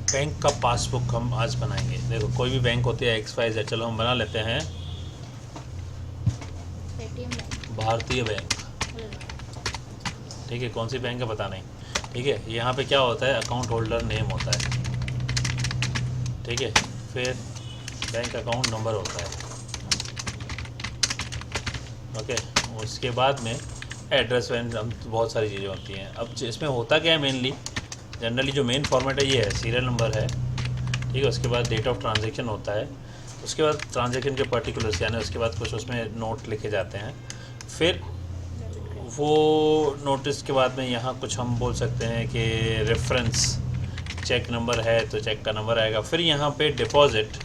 Bank का passbook हम आज बनाएंगे। देखो कोई भी बैंक होती है XYZ, चलो हम बना लेते हैं पेटीएम बैंक। भारतीय बैंक। ठीक है, कौन सी बैंक है पता नहीं। ठीक है, यहाँ पे क्या होता है, अकाउंट होल्डर नेम होता है। ठीक है, फिर बैंक अकाउंट नंबर होता है। ओके, उसके बाद में एड्रेस वैन बहुत सारी चीज़ें होती हैं। अब इसमें होता क्या है, मेनली जनरली जो मेन फॉर्मेट है ये है, सीरियल नंबर है। ठीक है, उसके बाद डेट ऑफ ट्रांजैक्शन होता है, उसके बाद ट्रांजैक्शन के पर्टिकुलर्स यानी उसके बाद कुछ उसमें नोट लिखे जाते हैं। फिर वो नोटिस के बाद में यहाँ कुछ हम बोल सकते हैं कि रेफरेंस चेक नंबर है तो चेक का नंबर आएगा। फिर यहाँ पे डिपॉजिट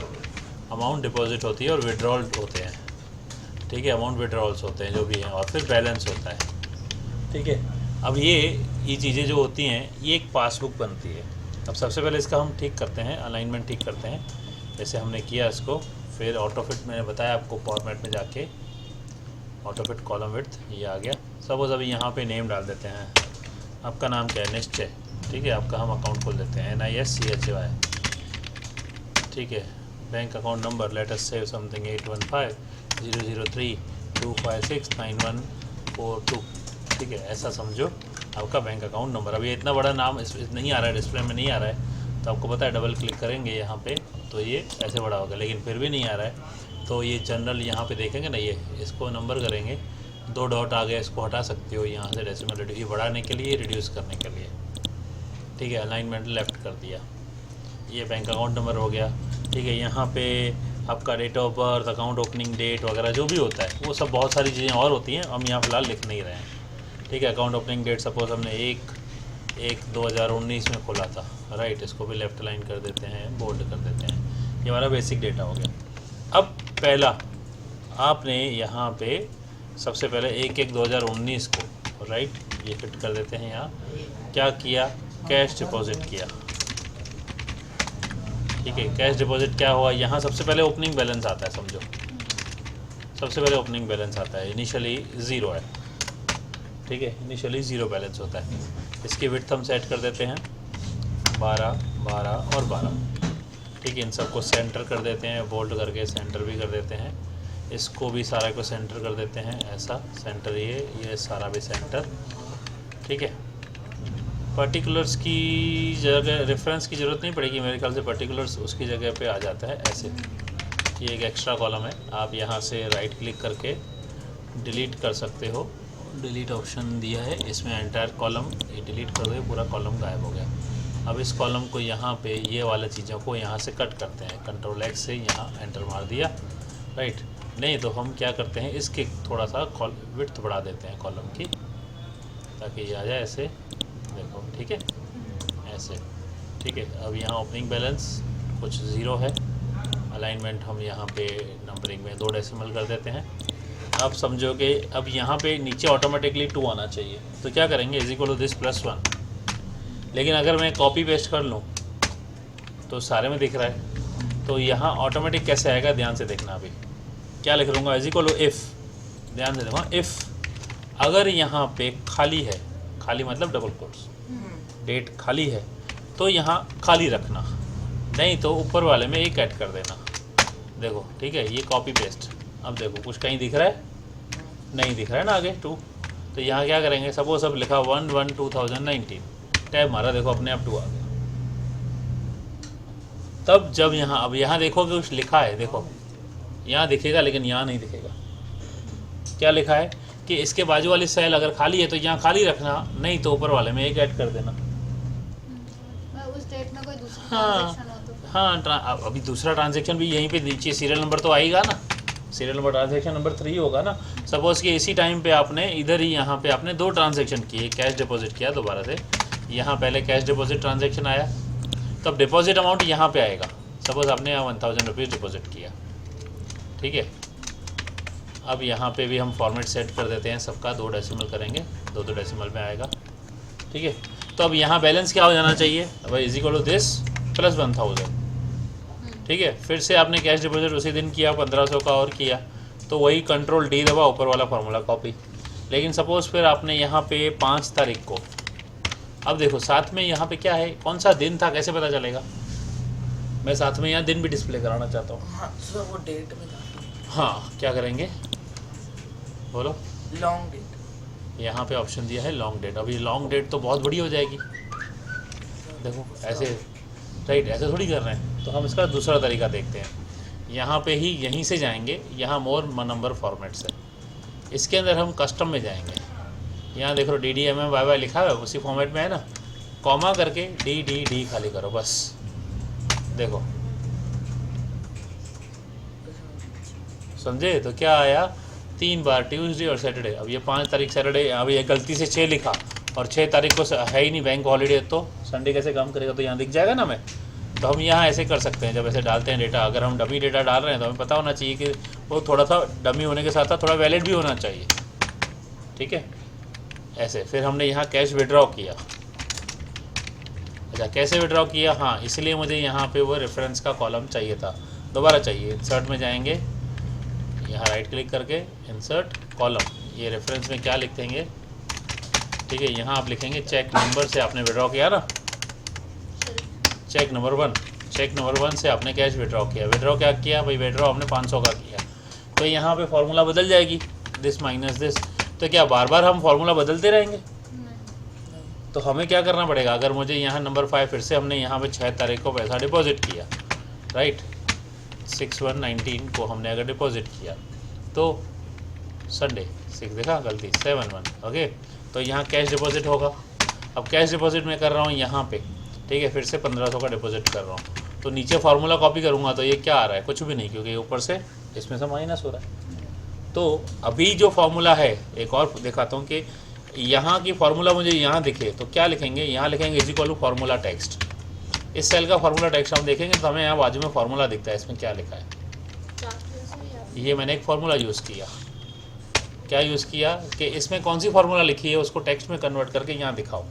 अमाउंट डिपॉजिट होती है और विड्रॉल होते हैं। ठीक है, अमाउंट विड्रॉल्स होते हैं जो भी हैं, और फिर बैलेंस होता है। ठीक है, अब ये चीज़ें जो होती हैं ये एक पासबुक बनती है। अब सबसे पहले इसका हम ठीक करते हैं, अलाइनमेंट ठीक करते हैं, जैसे हमने किया इसको। फिर ऑटोफिट मैंने बताया आपको, फॉर्मेट में जाके ऑटोफिट कॉलम विड्थ ये आ गया। सपोज अभी यहाँ पे नेम डाल देते हैं, आपका नाम क्या है, निश्चय। ठीक है, आपका हम अकाउंट खोल देते हैं, NISCHY। ठीक है, bank account number let us से समथिंग 81500325699142। ठीक है, ऐसा समझो आपका बैंक अकाउंट नंबर। अब ये इतना बड़ा नाम नहीं आ रहा है, डिस्प्ले में नहीं आ रहा है, तो आपको पता है डबल क्लिक करेंगे यहाँ पे तो ये ऐसे बड़ा होगा, लेकिन फिर भी नहीं आ रहा है तो ये जनरल यहाँ पे देखेंगे ना, ये इसको नंबर करेंगे, 2 डॉट आ गया, इसको हटा सकते हो यहाँ से डेसिमल रिड्यूस बढ़ाने के लिए, रिड्यूस करने के लिए। ठीक है, अलाइनमेंट लेफ़्ट कर दिया, ये बैंक अकाउंट नंबर हो गया। ठीक है, यहाँ पे आपका date of birth, account opening date वगैरह जो भी होता है वो सब बहुत सारी चीज़ें और होती हैं, हम यहाँ फ़िलहाल लिख नहीं रहे हैं। ठीक है, अकाउंट ओपनिंग डेट सपोज हमने 1/1/2019 में खोला था, राइट, इसको भी लेफ़्ट लाइन कर देते हैं, बोल्ड कर देते हैं। ये हमारा बेसिक डेटा हो गया। अब पहला आपने यहाँ पे सबसे पहले 1/1/2019 को, राइट, ये फिट कर देते हैं यहाँ। क्या किया, कैश डिपॉजिट किया। ठीक है, कैश डिपॉजिट क्या हुआ, यहाँ सबसे पहले ओपनिंग बैलेंस आता है, समझो सबसे पहले ओपनिंग बैलेंस आता है, इनिशियली 0 है। ठीक है, इनिशियली 0 बैलेंस होता है। इसकी विड्थ हम सेट कर देते हैं 12, 12 और 12। ठीक है, इन सबको सेंटर कर देते हैं, बोल्ड करके सेंटर भी कर देते हैं। इसको भी सारा को सेंटर कर देते हैं, ऐसा सेंटर, ये सारा भी सेंटर। ठीक है, पर्टिकुलर्स की जगह रेफरेंस की ज़रूरत नहीं पड़ेगी मेरे ख्याल से, पर्टिकुलर्स उसकी जगह पे आ जाता है ऐसे। ये एक एक्स्ट्रा कॉलम है, आप यहाँ से राइट क्लिक करके डिलीट कर सकते हो, डिलीट ऑप्शन दिया है इसमें, एंटायर कॉलम ये डिलीट कर दो, पूरा कॉलम गायब हो गया। अब इस कॉलम को यहाँ पे ये वाले चीज़ों को यहाँ से कट करते हैं, Ctrl+X से यहाँ एंटर मार दिया, राइट। नहीं तो हम क्या करते हैं, इसके थोड़ा सा विड्थ बढ़ा देते हैं कॉलम की, ताकि ये आ जाए ऐसे, देखो। ठीक है, ऐसे। ठीक है, अब यहाँ ओपनिंग बैलेंस कुछ 0 है, अलाइनमेंट हम यहाँ पे नंबरिंग में 2 डेसिमल कर देते हैं। अब समझो कि अब यहाँ पे नीचे ऑटोमेटिकली 2 आना चाहिए, तो क्या करेंगे, = this+1। लेकिन अगर मैं कॉपी पेस्ट कर लूँ तो सारे में दिख रहा है, तो यहाँ ऑटोमेटिक कैसे आएगा, ध्यान से देखना। अभी क्या लिख लूँगा, इफ, ध्यान से देखो, इफ़ अगर यहाँ पे खाली है, खाली मतलब डबल कोट्स, डेट खाली है तो यहाँ खाली रखना, नहीं तो ऊपर वाले में एक ऐड कर देना। देखो, ठीक है, ये कॉपी पेस्ट। अब देखो कुछ कहीं दिख रहा है, नहीं दिख रहा है ना आगे 2, तो यहाँ क्या करेंगे, सपोज अब लिखा 1/1/2019, टैब मारा, देखो अपने आप 2 आ गया। तब जब यहाँ, अब यहाँ देखोगे कुछ लिखा है, देखो यहाँ दिखेगा लेकिन यहाँ नहीं दिखेगा। क्या लिखा है कि इसके बाजू वाली सेल अगर खाली है तो यहाँ खाली रखना, नहीं तो ऊपर वाले में एक ऐड कर देना। उस डेट में कोई दूसरा हाँ ट्रांजैक्शन हो तो हाँ, अभी दूसरा ट्रांजैक्शन भी यहीं पे नीचे सीरियल नंबर तो आएगा ना, सीरियल नंबर ट्रांजैक्शन नंबर 3 होगा ना। सपोज़ कि इसी टाइम पे आपने इधर ही यहाँ पे आपने 2 ट्रांजैक्शन किए, कैश डिपॉजिट किया दोबारा से, यहाँ पहले कैश डिपॉजिट ट्रांजैक्शन आया, तब डिपॉजिट अमाउंट यहाँ पे आएगा। सपोज़ आपने यहाँ 1000 रुपीज़ डिपॉजिट किया। ठीक है, अब यहाँ पे भी हम फॉर्मेट सेट कर देते हैं सबका, 2 डेसिमल करेंगे, 2 डेसिमल में आएगा। ठीक है, तो अब यहाँ बैलेंस क्या हो जाना चाहिए, भाई =this+1000। ठीक है, फिर से आपने कैश डिपॉजिट उसी दिन किया, 1500 का और किया, तो वही Ctrl+D दबा, ऊपर वाला फार्मूला कॉपी। लेकिन सपोज़ फिर आपने यहाँ पे 5 तारीख को, अब देखो साथ में यहाँ पे क्या है, कौन सा दिन था कैसे पता चलेगा, मैं साथ में यहाँ दिन भी डिस्प्ले कराना चाहता हूँ। हाँ सर वो डेट में जाती हाँ, क्या करेंगे बोलो। है लॉन्ग डेट। यहाँ पे ऑप्शन दिया है लॉन्ग डेट। अभी लॉन्ग डेट तो बहुत बड़ी हो जाएगी, देखो ऐसे, राइट, ऐसे थोड़ी कर रहे हैं। तो हम इसका दूसरा तरीका देखते हैं। यहाँ पे ही यहीं से जाएंगे, यहाँ मोर नंबर फॉर्मेट्स है, इसके अंदर हम कस्टम में जाएंगे। यहाँ देखो DDMM YY लिखा है, उसी फॉर्मेट में है ना, कॉमा करके D खाली करो बस। देखो समझे? तो क्या आया, 3 बार ट्यूसडे और सैटरडे। अब ये 5 तारीख सैटरडे, अब ये गलती से 6 लिखा और 6 तारीख को है ही नहीं बैंक हॉलीडे, तो संडे कैसे काम करेगा? तो यहाँ दिख जाएगा ना मैं। तो हम यहाँ ऐसे कर सकते हैं, जब ऐसे डालते हैं डेटा, अगर हम डमी डेटा डाल रहे हैं तो हमें पता होना चाहिए कि वो थोड़ा सा डमी होने के साथ साथ थोड़ा वैलिड भी होना चाहिए, ठीक है। ऐसे फिर हमने यहाँ कैश विड्रॉ किया। अच्छा, कैसे विड्रॉ किया? हाँ, इसलिए मुझे यहाँ पे वो रेफरेंस का कॉलम चाहिए था, दोबारा चाहिए। इंसर्ट में जाएंगे, यहाँ राइट क्लिक करके इंसर्ट कॉलम, ये रेफरेंस में क्या लिख देंगे, ठीक है। यहाँ आप लिखेंगे चेक नंबर से आपने विड्रॉ किया ना, चेक नंबर 1, चेक नंबर 1 से आपने कैश विड्रॉ किया। विड्रॉ क्या किया भाई? विड्रॉ आपने 500 का किया। तो यहाँ पे फॉर्मूला बदल जाएगी, दिस माइनस दिस। तो क्या बार बार हम फॉर्मूला बदलते रहेंगे? तो हमें क्या करना पड़ेगा? अगर मुझे यहाँ नंबर 5 फिर से हमने यहाँ पे 6 तारीख को पैसा डिपॉजिट किया, राइट, 6/1/19 को हमने अगर डिपॉजिट किया, तो संडे 6 देखा गलती 7/1, ओके। तो यहाँ कैश डिपॉजिट होगा। अब कैश डिपॉजिट मैं कर रहा हूँ यहाँ पे, ठीक है, फिर से 1500 का डिपॉजिट कर रहा हूँ। तो नीचे फार्मूला कॉपी करूँगा तो ये क्या आ रहा है? कुछ भी नहीं, क्योंकि ऊपर से इसमें से माइनस हो रहा है। तो अभी जो फार्मूला है, एक और दिखाता हूँ कि यहाँ की फार्मूला मुझे यहाँ दिखे तो क्या लिखेंगे? यहाँ लिखेंगे is equal to formula text. इस सेल का फार्मूला टेक्स्ट हम देखेंगे तो हमें यहाँ बाजू में फार्मूला दिखता है, इसमें क्या लिखा है। ये मैंने एक फार्मूला यूज़ किया। क्या यूज़ किया कि इसमें कौन सी फार्मूला लिखी है उसको टेक्स्ट में कन्वर्ट करके यहाँ दिखाओ।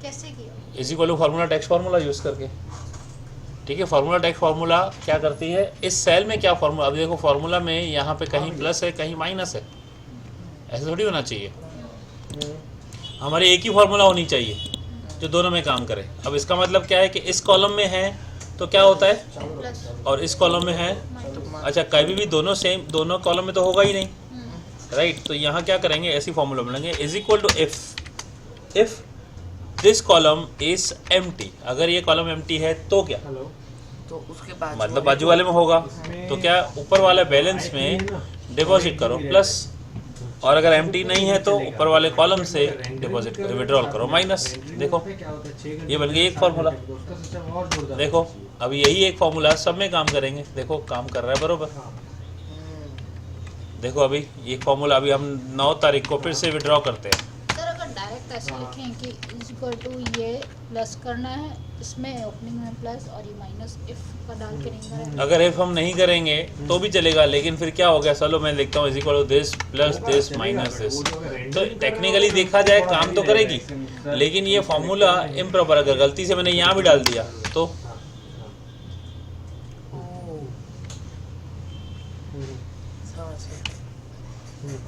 कैसे किया? Is equal to formula text formula use करके, ठीक है। फार्मूला टेक्स्ट फार्मूला क्या करती है, इस सेल में क्या फार्मूला, अब देखो फार्मूला में यहाँ पे कहीं प्लस है कहीं माइनस है, ऐसे थोड़ी होना चाहिए। हमारी एक ही फार्मूला होनी चाहिए जो दोनों में काम करे। अब इसका मतलब क्या है कि इस कॉलम में है तो क्या होता है, प्लस, और इस कॉलम में है, अच्छा कभी भी दोनों सेम, दोनों कॉलम में तो होगा ही नहीं, राइट। तो यहाँ क्या करेंगे, ऐसी फार्मूला बनाएंगे, is equal to if this column is empty. अगर ये कॉलम एम्प्टी है तो क्या, तो उसके बाद मतलब बाजू वाले में होगा, तो क्या ऊपर वाले बैलेंस में डिपॉजिट करो प्लस, और अगर एम्प्टी नहीं है तो ऊपर वाले कॉलम से डिपॉजिट विड्रॉल करो माइनस। देखो ये बन गई एक फार्मूला। देखो अब यही एक फार्मूला सब में काम करेंगे, देखो काम कर रहा है बरोबर। देखो अभी ये फार्मूला, अभी हम 9 तारीख को फिर से विड्रॉ करते हैं। सर अगर डायरेक्ट ऐसे लिखें कि इज इक्वल टू ये प्लस करना है, इसमें ओपनिंग में प्लस और ये माइनस, इफ का डाल के नहीं करेंगे। अगर इफ हम नहीं करेंगे तो भी चलेगा, लेकिन फिर क्या हो गया, चलो मैं लिखता हूँ is equal to this plus this minus this. तो टेक्निकली देखा जाए काम तो करेगी, लेकिन ये फार्मूला इम्प्रॉपर, अगर गलती से मैंने यहाँ भी डाल दिया तो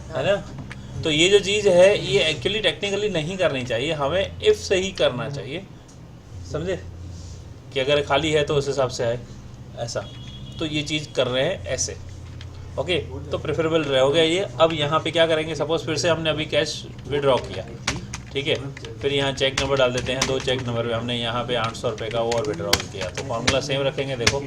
है ना। तो ये जो चीज़ है ये एक्चुअली टेक्निकली नहीं करनी चाहिए, हमें इफ से ही करना चाहिए, समझे, कि अगर खाली है तो उस हिसाब से है ऐसा। तो ये चीज़ कर रहे हैं ऐसे, ओके। तो प्रेफरेबल रहोगे ये। अब यहाँ पे क्या करेंगे, सपोज फिर से हमने अभी कैश विड्रॉ किया, ठीक है, फिर यहाँ चेक नंबर डाल देते हैं, 2 चेक नंबर पे हमने यहाँ पे 800 रुपये का वो और विड्रॉ किया, तो फार्मूला सेम रखेंगे। देखो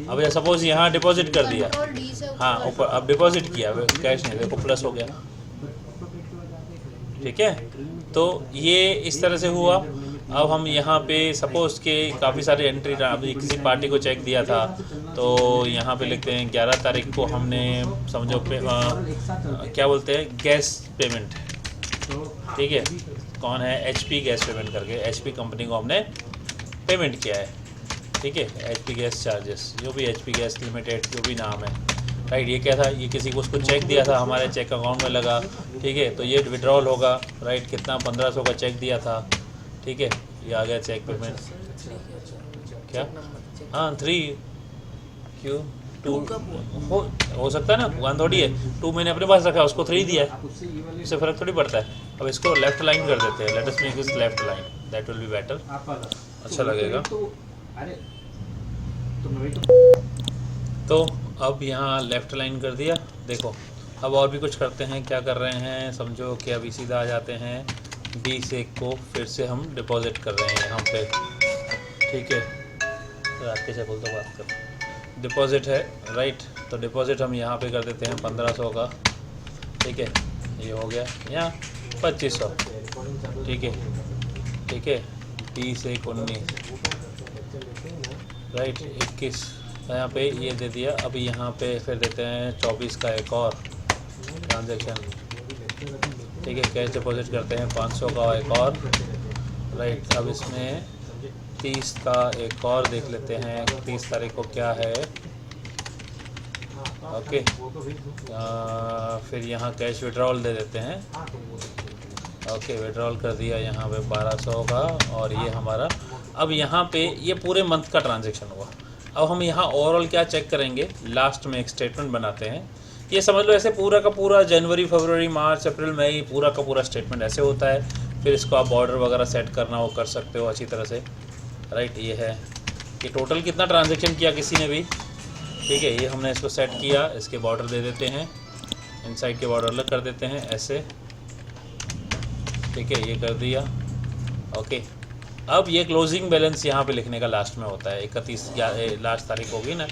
अब सपोज यहाँ डिपॉजिट कर दिया, कंट्रोल डी से ऊपर हाँ ऊपर, अब डिपॉजिट किया कैश नहीं, देखो प्लस हो गया, ठीक है। तो ये इस तरह से हुआ। अब हम यहाँ पे सपोज के काफ़ी सारे एंट्री, अभी किसी पार्टी को चेक दिया था तो यहाँ पे लिखते हैं 11 तारीख को हमने समझो क्या बोलते हैं गैस पेमेंट, ठीक है, कौन है, HP गैस पेमेंट करके HP कंपनी को हमने पेमेंट किया है, ठीक है, HP गैस चार्जेस, जो भी HP गैस लिमिटेड जो भी नाम है, राइट। ये क्या था, ये किसी को उसको चेक दिया था, हमारे चेक अकाउंट में लगा, ठीक है, तो ये विड्रॉल होगा, राइट। कितना 1500 का चेक दिया था, ठीक है, ये आ गया चेक पेमेंट, क्या, हाँ 3 क्यों 2 हो सकता है ना, 1 थोड़ी है, 2 मैंने अपने पास रखा, उसको 3 दिया है, इससे फ़र्क थोड़ी पड़ता है। अब इसको लेफ्ट लाइन कर देते हैं, let us make this left line, that will be better, अच्छा लगेगा। तो अब यहाँ लेफ़्ट लाइन कर दिया। देखो अब और भी कुछ करते हैं, क्या कर रहे हैं समझो कि अभी सीधा आ जाते हैं बी से को फिर से हम डिपॉजिट कर रहे हैं यहाँ पे, ठीक है। रात के बोल तो बात कर, डिपॉजिट है राइट, तो डिपॉजिट हम यहाँ पे कर देते हैं 1500 का, ठीक है। ये हो गया यहाँ 2500, ठीक है, ठीक है। 20 1 19 राइट 21, तो यहाँ पे ये दे दिया। अभी यहाँ पे फिर देते हैं 24 का एक और ट्रांजैक्शन, ठीक है। कैश डिपॉजिट करते हैं 500 का एक और, राइट। अब इसमें 30 का एक और देख लेते हैं, 30 तारीख को क्या है, ओके। फिर यहाँ कैश विड्रॉल दे देते हैं, ओके। विड्रॉल कर दिया यहाँ पे 1200 का, और ये हमारा अब यहाँ पे ये पूरे मंथ का ट्रांजैक्शन हुआ। अब हम यहाँ ओवरऑल क्या चेक करेंगे, लास्ट में एक स्टेटमेंट बनाते हैं। ये समझ लो ऐसे पूरा का पूरा जनवरी फरवरी मार्च अप्रैल मई पूरा का पूरा स्टेटमेंट ऐसे होता है। फिर इसको आप बॉर्डर वगैरह सेट करना हो कर सकते हो अच्छी तरह से, राइट। ये है कि टोटल कितना ट्रांजैक्शन किया किसी ने भी, ठीक है। ये हमने इसको सेट किया, इसके बॉर्डर दे देते हैं, इनसाइड के बॉर्डर अलग कर देते हैं ऐसे, ठीक है। ये कर दिया, ओके। अब ये क्लोजिंग बैलेंस यहाँ पे लिखने का लास्ट में होता है। 31 लास्ट तारीख होगी ना,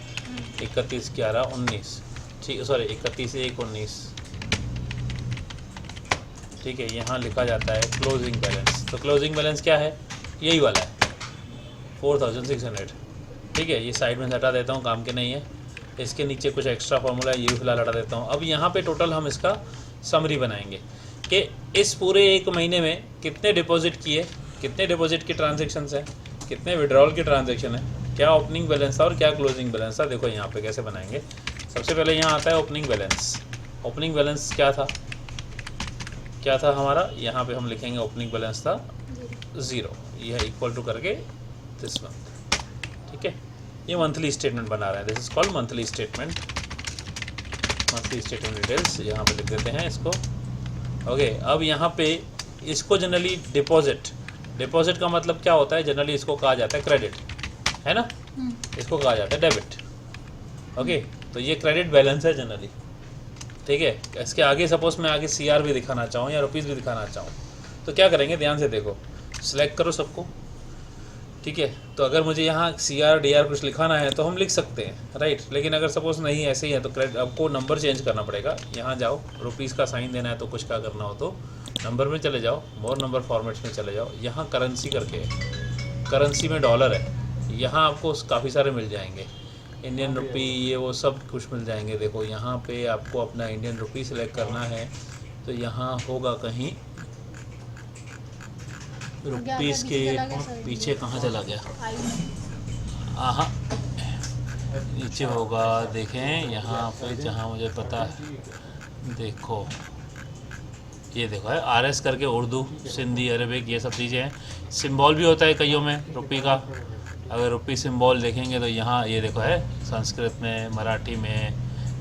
31/11/19, ठीक, सॉरी 31/1/19, ठीक है। यहाँ लिखा जाता है क्लोजिंग बैलेंस। तो क्लोजिंग बैलेंस क्या है, यही वाला है 4600, ठीक है। ये साइड में हटा देता हूँ, काम के नहीं है। इसके नीचे कुछ एक्स्ट्रा फार्मूला है, ये भी फिलहाल हटा देता हूँ। अब यहाँ पे टोटल हम इसका समरी बनाएंगे कि इस पूरे एक महीने में कितने डिपॉजिट किए, कितने डिपॉजिट के ट्रांजैक्शंस हैं, कितने विड्रॉल के ट्रांजैक्शन है, क्या ओपनिंग बैलेंस था और क्या क्लोजिंग बैलेंस था। देखो यहाँ पे कैसे बनाएंगे। सबसे पहले यहाँ आता है ओपनिंग बैलेंस। ओपनिंग बैलेंस क्या था, क्या था हमारा, यहाँ पे हम लिखेंगे ओपनिंग बैलेंस था 0, यह इक्वल टू करके दिस मंथ, ठीक है। ये मंथली स्टेटमेंट बना रहे हैं, this is called monthly statement. Monthly statement details यहाँ पे लिख देते हैं इसको, ओके। अब यहाँ पे इसको जनरली डिपॉजिट, डिपॉजिट का मतलब क्या होता है, जनरली इसको कहा जाता है क्रेडिट, है ना, इसको कहा जाता है डेबिट, ओके। तो ये क्रेडिट बैलेंस है जनरली, ठीक है। इसके आगे सपोज मैं आगे CR भी दिखाना चाहूँ या रुपीज़ भी दिखाना चाहूँ तो क्या करेंगे, ध्यान से देखो, सिलेक्ट करो सबको, ठीक है। तो अगर मुझे यहाँ CR DR कुछ लिखाना है तो हम लिख सकते हैं, राइट। लेकिन अगर सपोज नहीं ऐसे ही है तो क्रेडिट आपको नंबर चेंज करना पड़ेगा। यहाँ जाओ, रुपीज़ का साइन देना है तो कुछ क्या करना हो तो नंबर में चले जाओ, मोर नंबर फॉर्मेट्स में चले जाओ। यहाँ करेंसी करके, करेंसी में डॉलर है, यहाँ आपको काफ़ी सारे मिल जाएंगे, इंडियन रुपी ये वो सब कुछ मिल जाएंगे। देखो यहाँ पे आपको अपना इंडियन रुपी सिलेक्ट करना है तो यहाँ होगा कहीं रुपीज़ के पीछे, कहाँ चला गया, हाँ नीचे होगा, देखें यहाँ पे जहाँ मुझे पता है, देखो ये देखो है RS करके, उर्दू सिंधी अरबिक ये सब चीज़ें हैं। सिंबल भी होता है कईयों में रुपी का, अगर रुपी सिंबल देखेंगे तो यहाँ ये देखो है संस्कृत में, मराठी में,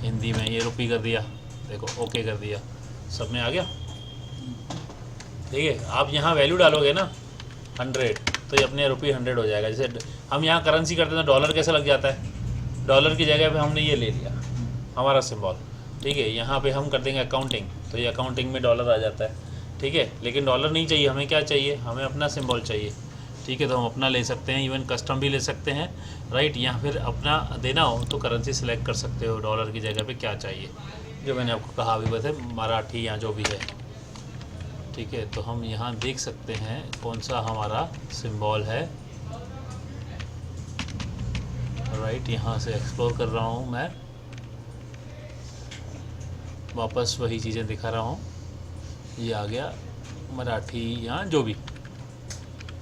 हिंदी में, ये रुपी कर दिया, देखो ओके कर दिया, सब में आ गया, ठीक है। आप यहाँ वैल्यू डालोगे ना 100 तो ये अपने रुपी 100 हो जाएगा। जैसे हम यहाँ करेंसी करते हैं डॉलर कैसे लग जाता है, डॉलर की जगह पे हमने ये ले लिया हमारा सिंबल, ठीक है। यहाँ पे हम कर देंगे अकाउंटिंग तो ये अकाउंटिंग में डॉलर आ जाता है, ठीक है। लेकिन डॉलर नहीं चाहिए हमें, क्या चाहिए, हमें अपना सिंबल चाहिए, ठीक है। तो हम अपना ले सकते हैं, इवन कस्टम भी ले सकते हैं, राइट। या फिर अपना देना हो तो करेंसी सेलेक्ट कर सकते हो, डॉलर की जगह पे क्या चाहिए, जो मैंने आपको कहा अभी वैसे मराठी या जो भी है, ठीक है। तो हम यहाँ देख सकते हैं कौन सा हमारा सिंबल है, राइट। यहाँ से एक्सप्लोर कर रहा हूँ मैं, वापस वही चीज़ें दिखा रहा हूँ। ये आ गया मराठी या जो भी,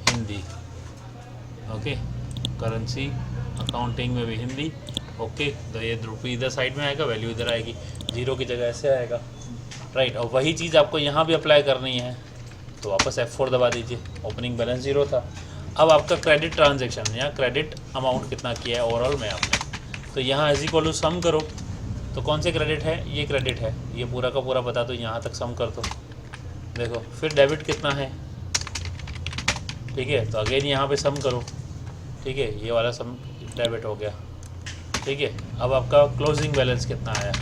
हिंदी, ओके। करेंसी अकाउंटिंग में भी हिंदी, ओके। तो ये रुपये इधर साइड में आएगा, वैल्यू इधर आएगी, 0 की जगह ऐसे आएगा, राइट। और वही चीज़ आपको यहाँ भी अप्लाई करनी है तो वापस F4 दबा दीजिए। ओपनिंग बैलेंस 0 था। अब आपका क्रेडिट ट्रांजैक्शन या क्रेडिट अमाउंट कितना किया है ओवरऑल में आपने, तो यहाँ इज इक्वल टू सम करो। तो कौन से क्रेडिट है, ये क्रेडिट है, ये पूरा का पूरा बता दो, यहाँ तक सम कर दो। देखो फिर डेबिट कितना है, ठीक है। तो अगेन यहाँ पे सम करो, ठीक है, ये वाला सम डेबिट हो गया, ठीक है। अब आपका क्लोजिंग बैलेंस कितना आया,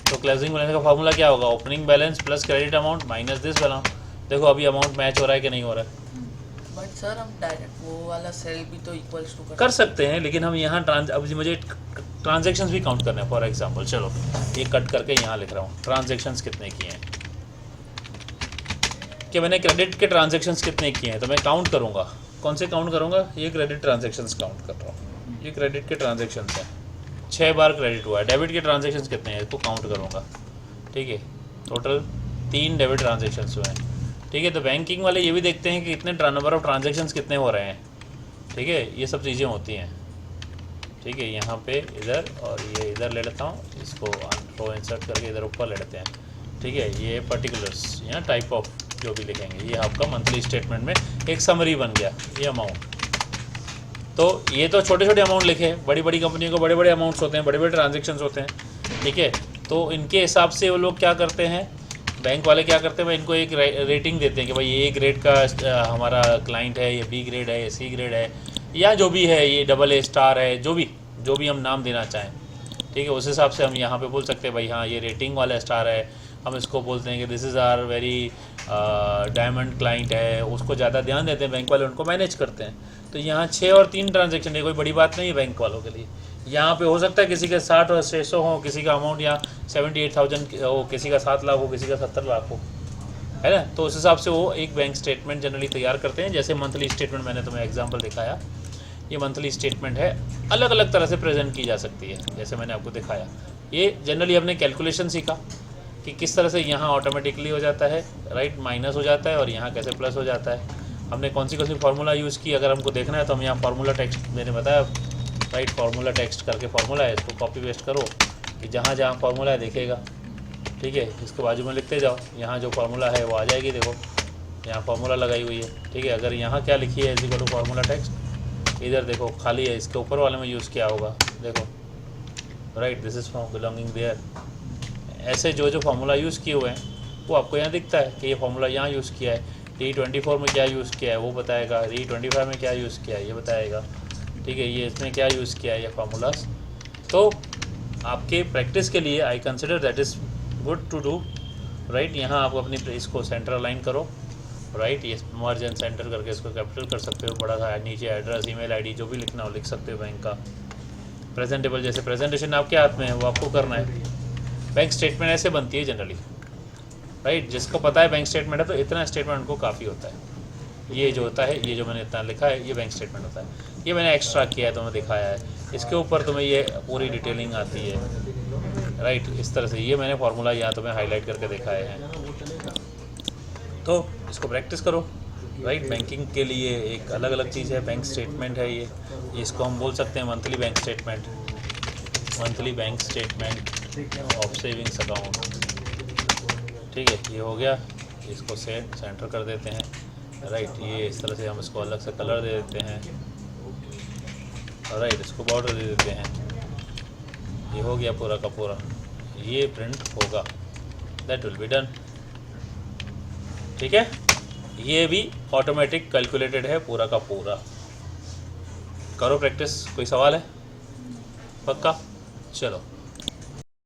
तो क्लोजिंग बैलेंस का फॉर्मूला क्या होगा, opening balance plus credit amount minus this balance. देखो अभी अमाउंट मैच हो रहा है कि नहीं हो रहा है, बट सर हम डायरेक्ट वो वाला सेल भी तो इक्वल्स टू कर सकते हैं, लेकिन हम यहाँ अब मुझे ट्रांजैक्शंस भी काउंट करने हैं। फॉर एग्जांपल चलो ये कट करके यहाँ लिख रहा हूँ, ट्रांजैक्शंस कितने किए हैं, कि मैंने क्रेडिट के ट्रांजैक्शंस कितने किए हैं, तो मैं काउंट करूँगा। कौन से काउंट करूँगा, ये क्रेडिट ट्रांजैक्शंस काउंट कर रहा हूँ, ये क्रेडिट के ट्रांजैक्शंस हैं, 6 बार क्रेडिट हुआ है। डेबिट के ट्रांजैक्शंस कितने हैं, इसको काउंट करूँगा, ठीक है। टोटल 3 डेबिट ट्रांजैक्शंस हुए हैं, ठीक है। तो बैंकिंग वाले ये भी देखते हैं कि कितने नंबर ऑफ ट्रांजैक्शंस कितने हो रहे हैं, ठीक है, ये सब चीज़ें होती हैं, ठीक है। यहाँ पे इधर और ये इधर ले लेता हूँ, इसको रो इंसर्ट करके इधर ऊपर ले लेते हैं, ठीक है। ये पर्टिकुलर्स यहाँ टाइप ऑफ जो भी लिखेंगे, ये आपका मंथली स्टेटमेंट में एक समरी बन गया, ये अमाउंट। तो ये तो छोटे छोटे अमाउंट लिखे, बड़ी बड़ी कंपनियों को बड़े बड़े अमाउंट्स होते हैं, बड़े बड़े ट्रांजेक्शन्स होते हैं, ठीक है। तो इनके हिसाब से वो लोग क्या करते हैं, बैंक वाले क्या करते हैं, इनको एक रेटिंग देते हैं कि भाई ए ग्रेड का हमारा क्लाइंट है, ये बी ग्रेड है, ये सी ग्रेड है, या जो भी है, ये AA स्टार है, जो भी हम नाम देना चाहें, ठीक है। उस हिसाब से हम यहाँ पे बोल सकते हैं भाई हाँ ये रेटिंग वाला स्टार है, हम इसको बोलते हैं कि this is our very diamond client है, उसको ज़्यादा ध्यान देते हैं बैंक वाले, उनको मैनेज करते हैं। तो यहाँ 6 और 3 ट्रांजेक्शन है, कोई बड़ी बात नहीं है बैंक वालों के लिए। यहाँ पे हो सकता है किसी के 60 और 600 हो, किसी का अमाउंट यहाँ 78,000 हो, किसी का 7 लाख हो, किसी का 70 लाख हो, है ना। तो उस हिसाब से वो एक बैंक स्टेटमेंट जनरली तैयार करते हैं। जैसे मंथली स्टेटमेंट मैंने तुम्हें एग्जांपल दिखाया, ये मंथली स्टेटमेंट है, अलग अलग तरह से प्रेजेंट की जा सकती है, जैसे मैंने आपको दिखाया। ये जनरली हमने कैलकुलेशन सीखा कि किस तरह से यहाँ ऑटोमेटिकली हो जाता है, राइट, माइनस हो जाता है, और यहाँ कैसे प्लस हो जाता है। हमने कौन सी फार्मूला यूज़ की, अगर हमको देखना है तो हम यहाँ फार्मूला टेक्स्ट मैंने बताया, राइट, फार्मूला टेक्स्ट करके फार्मूला है, इसको कॉपी पेस्ट करो कि जहाँ जहाँ फार्मूला है दिखेगा, ठीक है। इसके बाजू में लिखते जाओ, यहाँ जो फार्मूला है वो आ जाएगी, देखो यहाँ फार्मूला लगाई हुई है, ठीक है। अगर यहाँ क्या लिखी है, इसी को फार्मूला टेक्स्ट, इधर देखो खाली है, इसके ऊपर वाले में यूज़ किया होगा, देखो, right, this is from belonging there. ऐसे जो फार्मूला यूज़ किए हुए हैं वो आपको यहाँ दिखता है कि ये फार्मूला यहाँ यूज़ किया है, D24 में क्या यूज़ किया है वो बताएगा, D25 में क्या यूज़ किया है ये बताएगा, ठीक है। ये इसमें क्या यूज़ किया है, ये फार्मूलाज। तो आपके प्रैक्टिस के लिए I consider that is good to do, right. यहाँ आप अपनी इसको सेंटर अलाइन करो, राइट, ये मर्ज एंड सेंटर करके इसको कैपिटल कर सकते हो, बड़ा सा नीचे एड्रेस, ईमेल आईडी जो भी लिखना हो लिख सकते हो बैंक का। प्रेजेंटेबल, जैसे प्रेजेंटेशन आपके हाथ में है वो आपको करना है। बैंक स्टेटमेंट ऐसे बनती है जनरली, राइट। जिसको पता है बैंक स्टेटमेंट है तो इतना स्टेटमेंट उनको काफ़ी होता है। ये जो होता है, ये जो मैंने इतना लिखा है, ये बैंक स्टेटमेंट होता है। ये मैंने एक्स्ट्रा किया है, तुम्हें दिखाया है, इसके ऊपर तुम्हें ये पूरी डिटेलिंग आती है, राइट। इस तरह से ये मैंने फार्मूला यहाँ तुम्हें हाईलाइट करके दिखाए हैं, तो इसको प्रैक्टिस करो, राइट। बैंकिंग के लिए एक अलग अलग चीज़ है, बैंक स्टेटमेंट है ये, इसको हम बोल सकते हैं monthly bank statement, monthly bank statement of savings account, ठीक है। ये हो गया, इसको सेंटर कर देते हैं, राइट। ये इस तरह से हम इसको अलग से कलर दे देते हैं, राइट, इसको बॉर्डर दे देते हैं। ये हो गया पूरा का पूरा, ये प्रिंट होगा, दैट विल बी डन, ठीक है। ये भी ऑटोमेटिक कैलकुलेटेड है पूरा का पूरा। करो प्रैक्टिस, कोई सवाल है? पक्का, चलो।